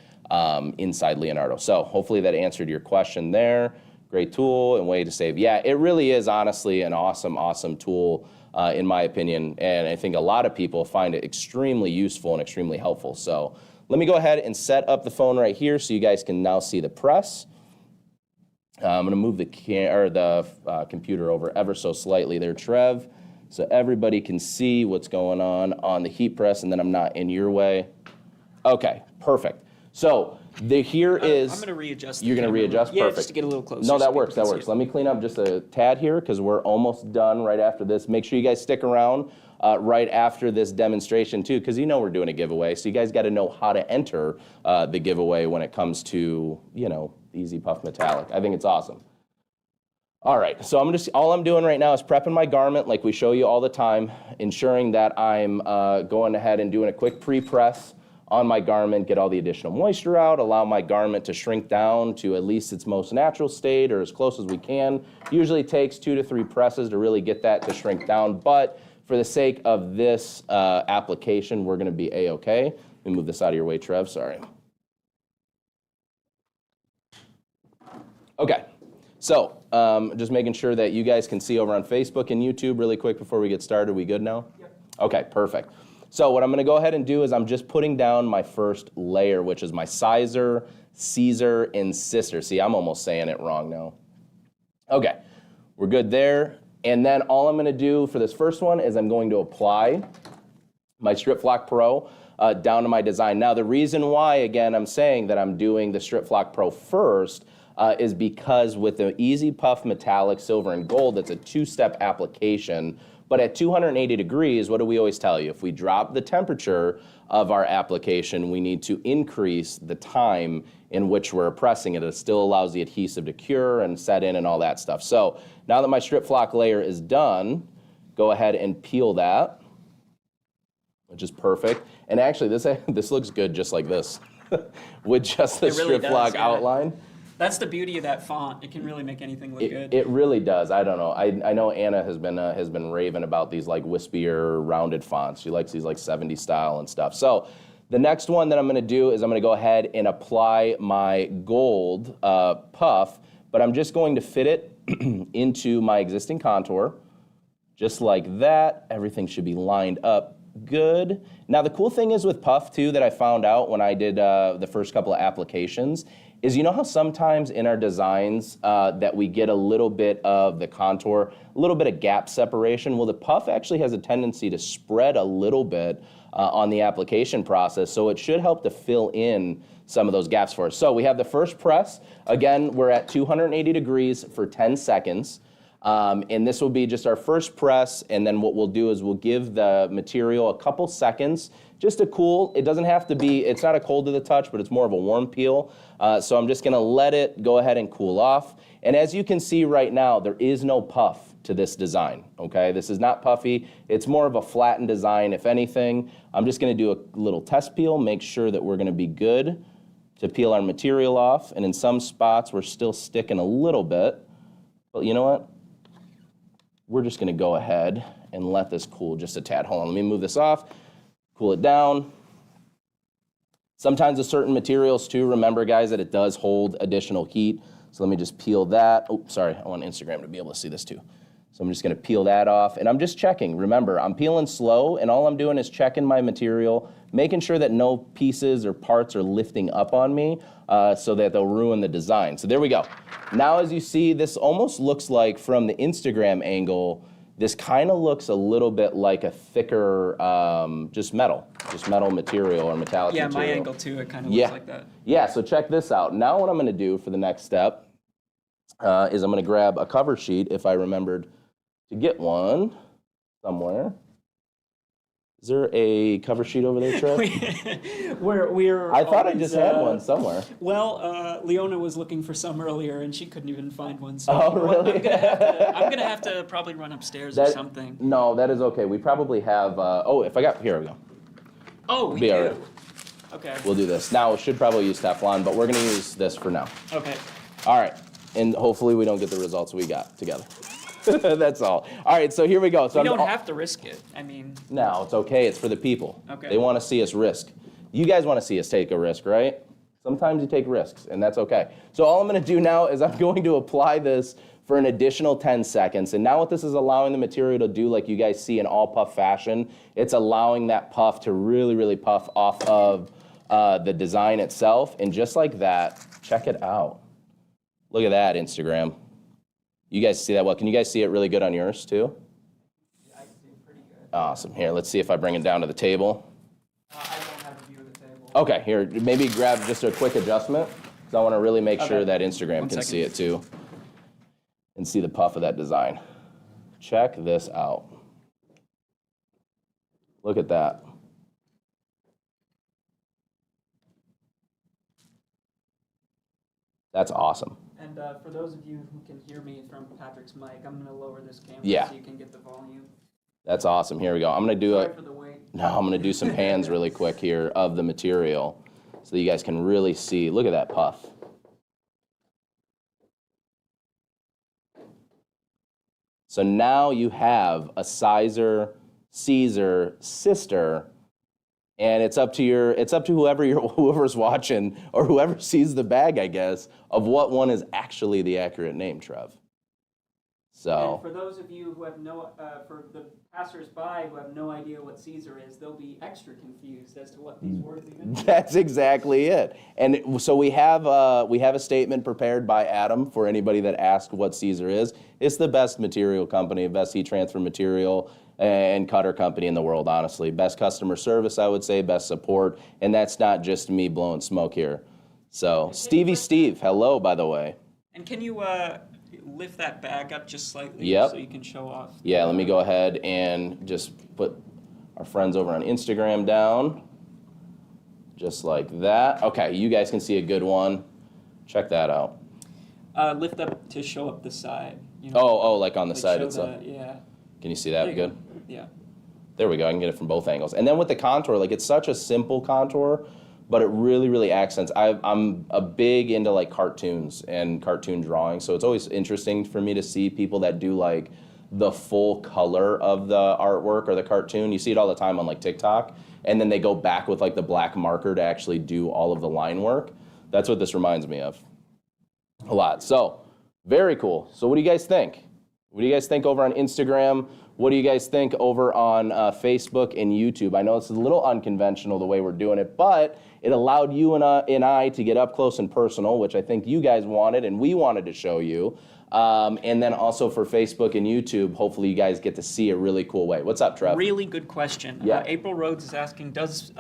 inside Leonardo. So hopefully that answered your question there. Great tool and way to save. Yeah, it really is honestly an awesome, awesome tool in my opinion, and I think a lot of people find it extremely useful and extremely helpful. So let me go ahead and set up the phone right here so you guys can now see the press. I'm going to move the computer over ever so slightly there, Trev, so everybody can see what's going on the heat press, and then I'm not in your way. Okay, perfect. So here is. I'm going to readjust. You're going to readjust? Yeah, perfect. Just to get a little closer. No, that works. That works. Let me clean up just a tad here because we're almost done right after this. Make sure you guys stick around right after this demonstration too, because we're doing a giveaway. So you guys got to know how to enter the giveaway when it comes to Easy Puff Metallic. I think it's awesome. All right, so all I'm doing right now is prepping my garment like we show you all the time, ensuring that I'm going ahead and doing a quick pre-press on my garment, get all the additional moisture out, allow my garment to shrink down to at least its most natural state or as close as we can. Usually takes 2 to 3 presses to really get that to shrink down, but for the sake of this application, we're going to be A-okay. Let me move this out of your way, Trev, sorry. Okay, so just making sure that you guys can see over on Facebook and YouTube really quick before we get started. We good now? Yep. Okay, perfect. So what I'm going to go ahead and do is I'm just putting down my first layer, which is my sizer, Caesar, and sister. See, I'm almost saying it wrong now. Okay, we're good there. And then all I'm going to do for this first one is I'm going to apply my Strip Flock Pro down to my design. Now, the reason why, again, I'm saying that I'm doing the Strip Flock Pro first is because with the Easy Puff Metallic Silver and Gold, it's a 2-step application. But at 280 degrees, what do we always tell you? If we drop the temperature of our application, we need to increase the time in which we're pressing it. It still allows the adhesive to cure and set in and all that stuff. So now that my Strip Flock layer is done, go ahead and peel that, which is perfect. And actually, this looks good just like this, with just the really Strip Flock outline. That's the beauty of that font. It can really make anything look good. It really does. I don't know. I know Anna has been raving about these like wispier, rounded fonts. She likes these like 70s style and stuff. So the next one that I'm going to do is I'm going to go ahead and apply my gold puff, but I'm just going to fit it into my existing contour, just like that. Everything should be lined up good. Now the cool thing is with puff too that I found out when I did the first couple of applications is how sometimes in our designs that we get a little bit of the contour, a little bit of gap separation. Well, the puff actually has a tendency to spread a little bit on the application process, so it should help to fill in some of those gaps for us. So we have the first press. Again, we're at 280 degrees for 10 seconds. And this will be just our first press, and then what we'll do is we'll give the material a couple seconds just to cool. It doesn't have to be, it's not a cold to the touch, but it's more of a warm peel. So I'm just going to let it go ahead and cool off. And as you can see right now, there is no puff to this design, okay? This is not puffy. It's more of a flattened design, if anything. I'm just going to do a little test peel, make sure that we're going to be good to peel our material off. And in some spots, we're still sticking a little bit. But you know what? we're just gonna go ahead and let this cool just a tad. Hold on, let me move this off, cool it down. Sometimes with certain materials too, remember guys that it does hold additional heat. So let me just peel that. Oh, sorry, I want Instagram to be able to see this too. So I'm just gonna peel that off, and I'm just checking. Remember, I'm peeling slow, and all I'm doing is checking my material, making sure that no pieces or parts are lifting up on me so that they'll ruin the design. So there we go. Now as you see, this almost looks like from the Instagram angle, this kind of looks a little bit like a thicker, just metal material or metallic material. Yeah, my angle too, it kind of looks like that. Yeah, so check this out. Now what I'm gonna do for the next step is I'm gonna grab a cover sheet, if I remembered to get one somewhere. Is there a cover sheet over there, Trev? we're I thought always, I just had one somewhere. Well, Leona was looking for some earlier, and she couldn't even find one. So Oh, really? I'm gonna have to probably run upstairs or something. No, that is okay. We probably have, here we go. Oh, we Be do? all right. Okay. We'll do this. Now, we should probably use Teflon, but we're gonna use this for now. Okay. All right, and hopefully we don't get the results we got together. That's all. All right, so here we go. So we don't have to risk it. I mean. No, it's okay. It's for the people. Okay. They want to see us risk. You guys want to see us take a risk, right? Sometimes you take risks, and that's okay. So all I'm going to do now is I'm going to apply this for an additional 10 seconds. And now what this is allowing the material to do, like you guys see in all puff fashion, it's allowing that puff to really, really puff off of the design itself. And just like that, check it out. Look at that, Instagram. You guys see that well? Can you guys see it really good on yours too? Yeah, I can see it pretty good. Awesome. Here, let's see if I bring it down to the table. I don't have a view of the table. Okay, here, maybe grab just a quick adjustment, because I want to really make sure that Instagram can see it too, and see the puff of that design. Check this out. Look at that. That's awesome. And for those of you who can hear me from Patrick's mic, I'm going to lower this camera so you can get the volume. That's awesome. Here we go. I'm going to do Sorry for the wait. No, I'm going to do some pans really quick here of the material so that you guys can really see. Look at that puff. So now you have a sizer, Caesar, sister, and it's up to whoever's watching or whoever sees the bag, I guess, of what one is actually the accurate name, Trev. So. And for those of you who have for the passers-by who have no idea what Caesar is, they'll be extra confused as to what these words even mean. That's exactly it. And so we have a statement prepared by Adam for anybody that asked what Caesar is. It's the best material company, best heat transfer material and cutter company in the world, honestly. Best customer service, I would say, best support, and that's not just me blowing smoke here. So, Stevie Steve, hello, by the way. And can you lift that bag up just slightly so you can show off? Yeah, let me go ahead and just put our friends over on Instagram down, just like that. Okay, you guys can see a good one. Check that out. Lift up to show up the side. You know, like on the side itself. Yeah. Can you see that good? Yeah. There we go. I can get it from both angles. And then with the contour, like it's such a simple contour, but it really, really accents. I'm a big into like cartoons and cartoon drawing, so it's always interesting for me to see people that do like the full color of the artwork or the cartoon. You see it all the time on like TikTok, and then they go back with like the black marker to actually do all of the line work. That's what this reminds me of a lot. So very cool. So what do you guys think? What do you guys think over on Instagram? What do you guys think over on Facebook and YouTube? I know it's a little unconventional the way we're doing it, but it allowed you and I to get up close and personal, which I think you guys wanted and we wanted to show you. And then also for Facebook and YouTube, hopefully you guys get to see a really cool way. What's up, Trev? Really good question. Yeah. April Rhodes is asking, does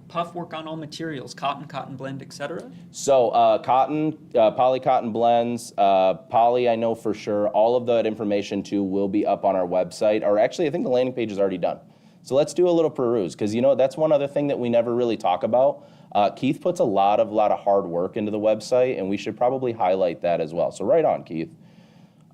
Puff work on all materials, cotton, cotton blend, etc.? So cotton, poly cotton blends, poly I know for sure. All of that information too will be up on our website, or actually I think the landing page is already done. So let's do a little peruse, because you know that's one other thing that we never really talk about. Keith puts a lot of hard work into the website, and we should probably highlight that as well. So right on, Keith.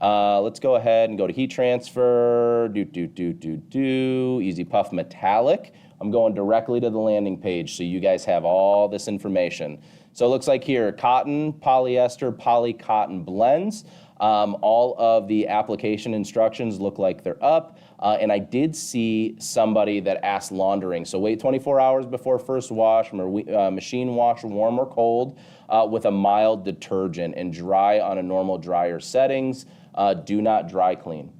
Let's go ahead and go to heat transfer, easy puff metallic. I'm going directly to the landing page so you guys have all this information. So it looks like here, cotton, polyester, poly cotton blends. All of the application instructions look like they're up. And I did see somebody that asked laundering. So wait 24 hours before first wash, machine wash warm or cold with a mild detergent and dry on a normal dryer settings. Do not dry clean.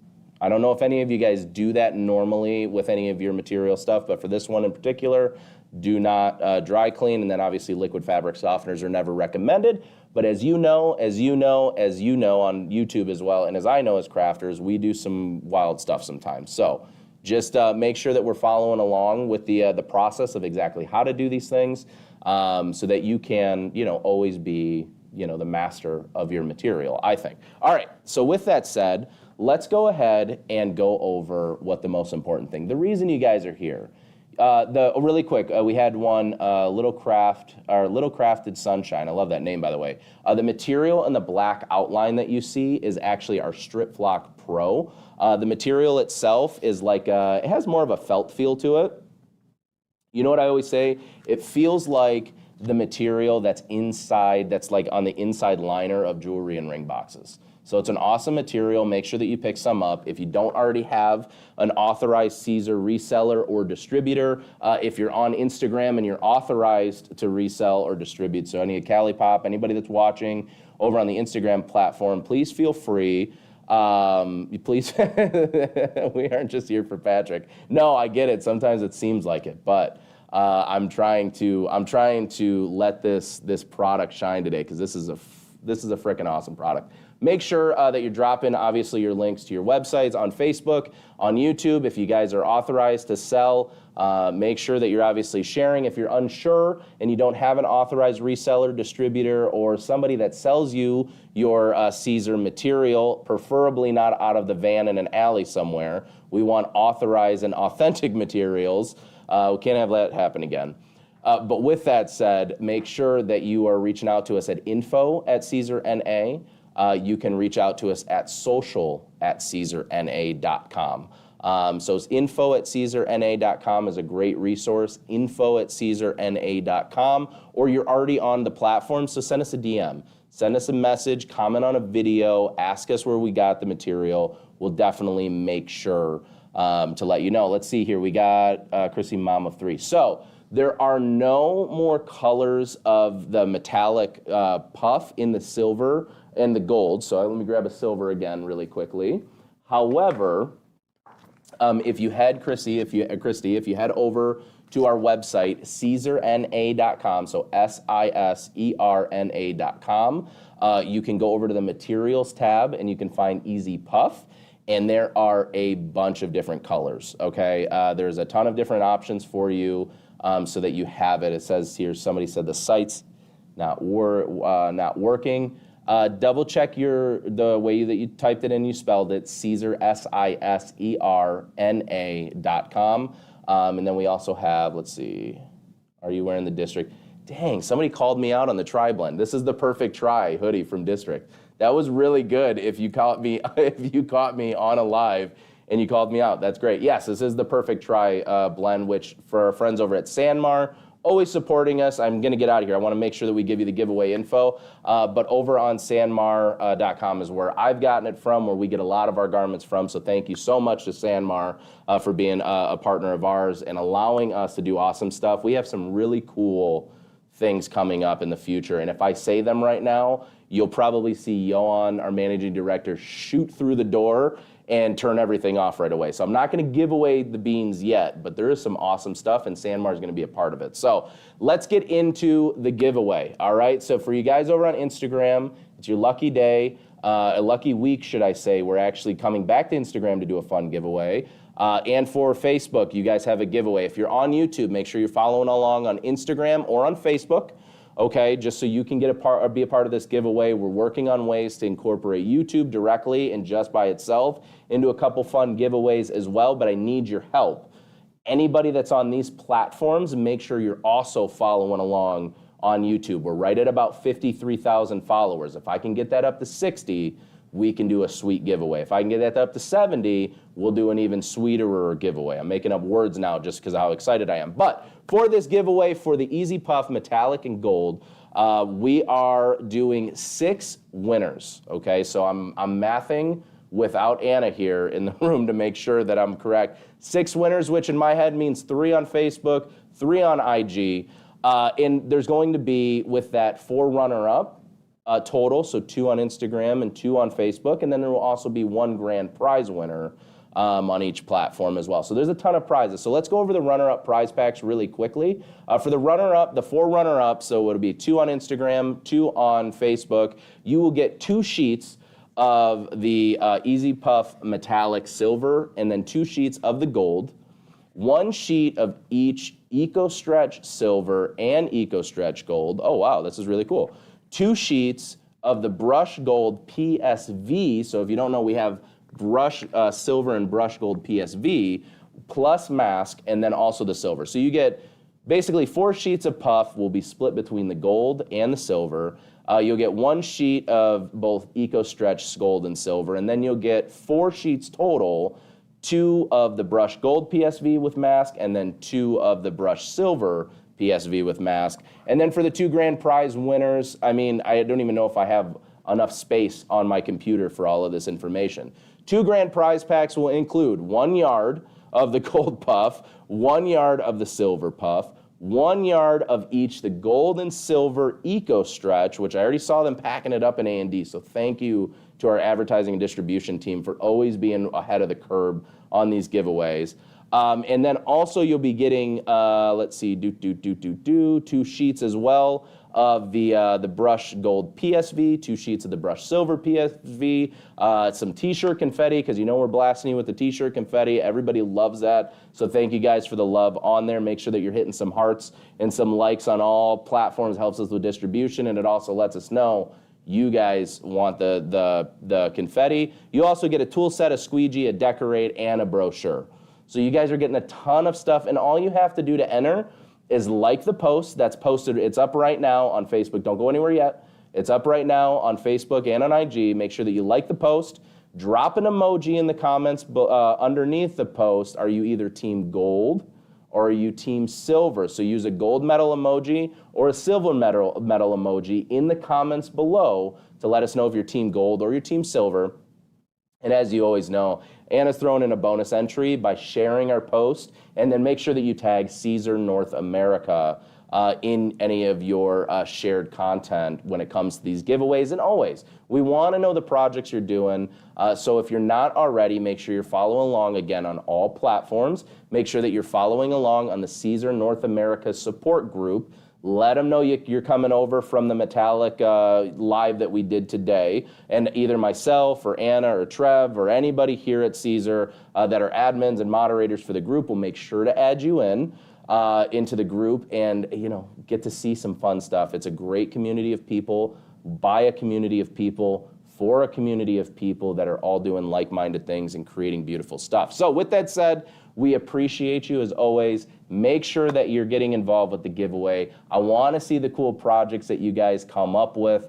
I don't know if any of you guys do that normally with any of your material stuff, but for this one in particular, do not dry clean. And then obviously liquid fabric softeners are never recommended. But as you know on YouTube as well, and as I know as crafters, we do some wild stuff sometimes. So just make sure that we're following along with the process of exactly how to do these things, so that you can, always be, the master of your material, I think. All right, so with that said, let's go ahead and go over what the most important thing, the reason you guys are here. Really quick, we had one, Little Crafted Sunshine. I love that name, by the way. The material and the black outline that you see is actually our Strip Flock Pro. The material itself is like, it has more of a felt feel to it. You know what I always say? It feels like the material that's inside, that's like on the inside liner of jewelry and ring boxes. So it's an awesome material. Make sure that you pick some up. If you don't already have an authorized Caesar reseller or distributor, if you're on Instagram and you're authorized to resell or distribute, so any Cali Pop, anybody that's watching over on the Instagram platform, please feel free. Please, we aren't just here for Patrick. No, I get it. Sometimes it seems like it, but I'm trying to let this product shine today, because this is a freaking awesome product. Make sure that you're dropping, obviously, your links to your websites on Facebook, on YouTube. If you guys are authorized to sell, make sure that you're obviously sharing. If you're unsure and you don't have an authorized reseller, distributor, or somebody that sells you your Caesar material, preferably not out of the van in an alley somewhere. We want authorized and authentic materials. We can't have that happen again. But with that said, make sure that you are reaching out to us at info@CaesarNA. You can reach out to us at social@CaesarNA.com. So it's info@CaesarNA.com is a great resource, info@CaesarNA.com, or you're already on the platform, so send us a DM. Send us a message, comment on a video, ask us where we got the material. We'll definitely make sure to let you know. Let's see here. We got Chrissy, mom of three. So there are no more colors of the metallic puff in the silver and the gold. So let me grab a silver again really quickly. However, if you head, Christy, if you head over to our website, CaesarNA.com, so SISERNA.com, you can go over to the materials tab and you can find Easy Puff. And there are a bunch of different colors, okay? There's a ton of different options for you so that you have it. It says here, somebody said the site's not working. Double check the way that you typed it in, you spelled it, Caesar, SISERNA.com. And then we also have, let's see, are you wearing the District? Dang, somebody called me out on the tri-blend. This is the Perfect Tri hoodie from District. That was really good if you caught me on a live and you called me out. That's great. Yes, this is the Perfect Tri blend, which for our friends over at Sanmar, always supporting us. I'm going to get out of here. I want to make sure that we give you the giveaway info. But over on sanmar.com is where I've gotten it from, where we get a lot of our garments from. So thank you so much to Sanmar for being a partner of ours and allowing us to do awesome stuff. We have some really cool things coming up in the future. And if I say them right now, you'll probably see Johan, our managing director, shoot through the door and turn everything off right away. So I'm not going to give away the beans yet, but there is some awesome stuff, and Sanmar is going to be a part of it. So let's get into the giveaway, all right? So for you guys over on Instagram, it's your lucky day, a lucky week, should I say. We're actually coming back to Instagram to do a fun giveaway. And for Facebook, you guys have a giveaway. If you're on YouTube, make sure you're following along on Instagram or on Facebook. Okay, just so you can be a part of this giveaway. We're working on ways to incorporate YouTube directly and just by itself into a couple fun giveaways as well, but I need your help. Anybody that's on these platforms, make sure you're also following along on YouTube. We're right at about 53,000 followers. If I can get that up to 60, we can do a sweet giveaway. If I can get that up to 70, we'll do an even sweeter giveaway. I'm making up words now just because of how excited I am. But for this giveaway, for the Easy Puff Metallic and Gold, We are doing 6 winners, okay? So I'm mathing without Anna here in the room to make sure that I'm correct. 6 winners, which in my head means 3 on Facebook, 3 on IG. And there's going to be, with that, 4 runner-up total, so 2 on Instagram and 2 on Facebook, and then there will also be 1 grand prize winner on each platform as well. So there's a ton of prizes. So let's go over the runner-up prize packs really quickly. For the runner-up, the 4 runner-ups, so it'll be 2 on Instagram, 2 on Facebook, you will get 2 sheets of the Easy Puff Metallic Silver, and then 2 sheets of the Gold, 1 sheet of each Eco Stretch Silver and Eco Stretch Gold. Oh wow, this is really cool. 2 sheets of the Brush Gold PSV. So if you don't know, we have Brush Silver and Brush Gold PSV, plus mask, and then also the silver. So you get basically 4 sheets of puff will be split between the gold and the silver. You'll get 1 sheet of both Eco Stretch Gold and Silver, and then you'll get 4 sheets total, 2 of the Brush Gold PSV with mask, and then 2 of the Brush Silver PSV with mask. And then for the 2 grand prize winners, I mean, I don't even know if I have enough space on my computer for all of this information. 2 grand prize packs will include 1 yard of the gold puff, 1 yard of the silver puff, 1 yard of each the gold and silver Eco Stretch, which I already saw them packing it up in A&D, so thank you to our advertising and distribution team for always being ahead of the curve on these giveaways. And then also you'll be getting, let's see, 2 sheets as well of the Brush Gold PSV, 2 sheets of the Brush Silver PSV, some t-shirt confetti, because you know we're blasting you with the t-shirt confetti. Everybody loves that. So thank you guys for the love on there. Make sure that you're hitting some hearts and some likes on all platforms. Helps us with distribution, and it also lets us know you guys want the confetti. You also get a tool set, a squeegee, a decorate, and a brochure. So you guys are getting a ton of stuff, and all you have to do to enter is like the post that's posted. It's up right now on Facebook. Don't go anywhere yet. It's up right now on Facebook and on IG. Make sure that you like the post. Drop an emoji in the comments underneath the post. Are you either team gold or are you team silver? So use a gold medal emoji or a silver medal emoji in the comments below to let us know if you're team gold or you're team silver. And as you always know, Anna's throwing in a bonus entry by sharing our post, and then make sure that you tag Caesar North America in any of your shared content when it comes to these giveaways. And always, we want to know the projects you're doing. So if you're not already, make sure you're following along again on all platforms. Make sure that you're following along on the Caesar North America support group. Let them know you're coming over from the Metallic live that we did today. And either myself or Anna or Trev or anybody here at Caesar that are admins and moderators for the group will make sure to add you in into the group and get to see some fun stuff. It's a great community of people, by a community of people, for a community of people that are all doing like-minded things and creating beautiful stuff. So with that said, we appreciate you as always. Make sure that you're getting involved with the giveaway. I want to see the cool projects that you guys come up with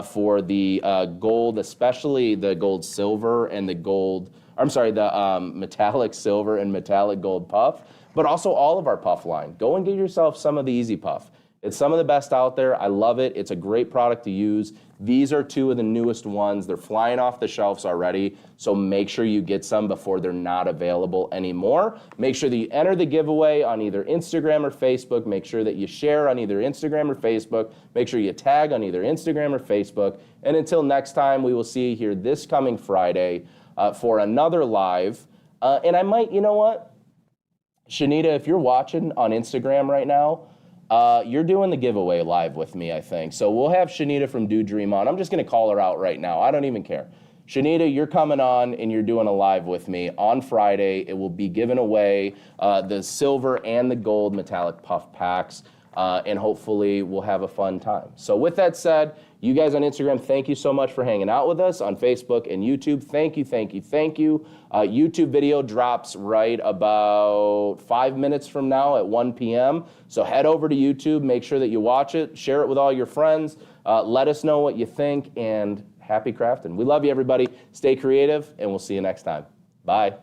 for the gold, especially the gold silver and the metallic silver and metallic gold puff, but also all of our puff line. Go and get yourself some of the Easy Puff. It's some of the best out there. I love it. It's a great product to use. These are 2 of the newest ones. They're flying off the shelves already, so make sure you get some before they're not available anymore. Make sure that you enter the giveaway on either Instagram or Facebook. Make sure that you share on either Instagram or Facebook. Make sure you tag on either Instagram or Facebook. And until next time, we will see you here this coming Friday for another live. And I might, you know what? Shanita, if you're watching on Instagram right now, you're doing the giveaway live with me, I think. So we'll have Shanita from Do Dream on. I'm just going to call her out right now. I don't even care. Shanita, you're coming on and you're doing a live with me on Friday. It will be giving away the silver and the gold metallic puff packs, and hopefully we'll have a fun time. So with that said, you guys on Instagram, thank you so much for hanging out with us. On Facebook and YouTube, thank you, thank you, thank you. YouTube video drops right about 5 minutes from now at 1 p.m. So head over to YouTube, make sure that you watch it, share it with all your friends, let us know what you think, and happy crafting. We love you, everybody. Stay creative, and we'll see you next time. Bye.